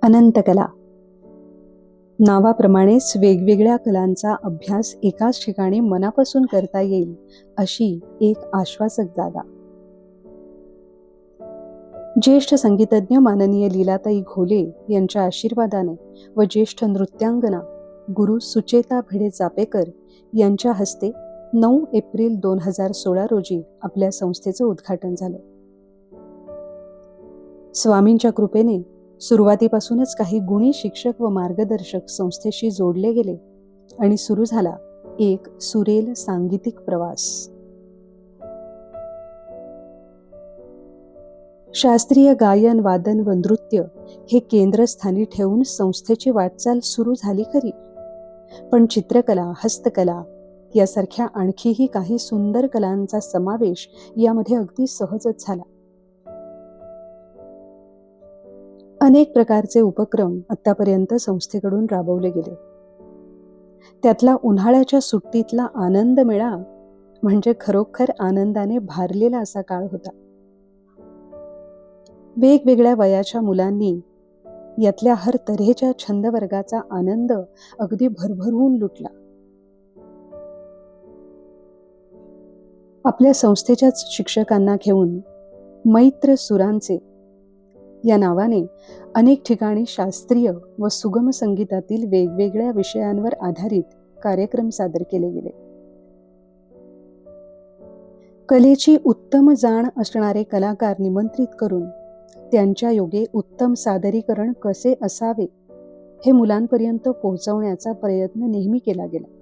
अनंतकला. नावाप्रमाणेच वेगवेगळ्या कलांचा अभ्यास एकाच ठिकाणी मनापासून करता येईल अशी एक आश्वासक जागा. ज्येष्ठ संगीतज्ञ माननीय लीलाताई घोले यांच्या आशीर्वादाने व ज्येष्ठ नृत्यांगना गुरु सुचेता भिडे चापेकर यांच्या हस्ते 9 एप्रिल 2016 रोजी आपल्या संस्थेचं उद्घाटन झालं. स्वामींच्या कृपेने सुरुवातीपासूनच काही गुणी शिक्षक व मार्गदर्शक संस्थेशी जोडले गेले आणि सुरू झाला एक सुरेल सांगीतिक प्रवास. शास्त्रीय गायन, वादन व नृत्य हे केंद्रस्थानी ठेवून संस्थेची वाटचाल सुरू झाली खरी, पण चित्रकला, हस्तकला यासारख्या आणखीही काही सुंदर कलांचा समावेश यामध्ये अगदी सहजच झाला. अनेक प्रकारचे उपक्रम आतापर्यंत संस्थेकडून राबवले गेले. त्यातला उन्हाळ्याच्या सुट्टीतला आनंद मेळा म्हणजे खरोखर आनंदाने भारलेला असा काळ होता. वेगवेगळ्या वयाच्या मुलांनी यातल्या हर तऱ्हेच्या छंद वर्गाचा आनंद अगदी भरभरून लुटला. आपल्या संस्थेच्याच शिक्षकांना घेऊन मैत्र सुरांचे या नावाने अनेक ठिकाणी शास्त्रीय व सुगम संगीतातील वेगवेगळ्या विषयांवर आधारित कार्यक्रम सादर केले गेले. कलेची उत्तम जाण असणारे कलाकार निमंत्रित करून त्यांच्या योगे उत्तम सादरीकरण कसे असावे हे मुलांपर्यंत पोहोचवण्याचा प्रयत्न नेहमी केला गेला.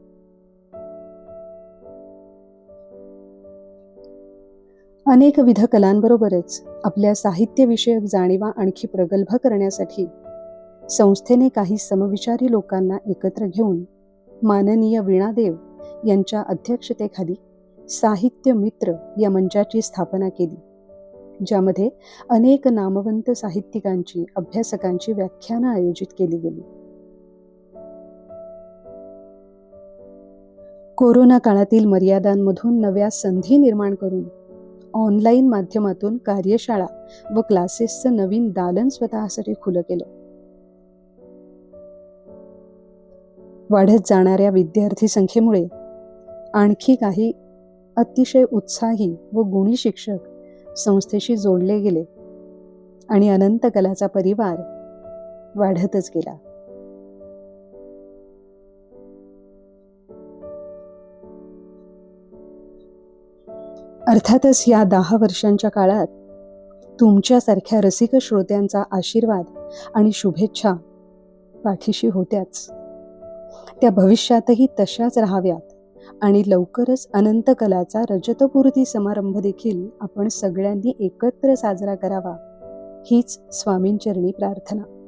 अनेकविध कलांबरोबरच आपल्या साहित्यविषयक जाणीवा आणखी प्रगल्भ करण्यासाठी संस्थेने काही समविचारी लोकांना एकत्र घेऊन माननीय वीणादेव यांच्या अध्यक्षतेखाली साहित्य मित्र या मंचाची स्थापना केली, ज्यामध्ये अनेक नामवंत साहित्यिकांची, अभ्यासकांची व्याख्यानं आयोजित केली गेली. कोरोना काळातील मर्यादांमधून नव्या संधी निर्माण करून ऑनलाईन माध्यमातून कार्यशाळा व क्लासेसचं नवीन दालन स्वतःसाठी खुलं केलं. वाढत जाणाऱ्या विद्यार्थी संख्येमुळे आणखी काही अतिशय उत्साही व गुणी शिक्षक संस्थेशी जोडले गेले आणि अनंत कलाचा परिवार वाढतच गेला. अर्थातच या 10 वर्षांच्या काळात तुमच्यासारख्या रसिक श्रोत्यांचा आशीर्वाद आणि शुभेच्छा पाठीशी होत्याच. त्या भविष्यातही तशाच राहाव्यात आणि लवकरच अनंत कलाचा रजतपूर्ती समारंभ देखील आपण सगळ्यांनी एकत्र साजरा करावा हीच स्वामींचरणी प्रार्थना.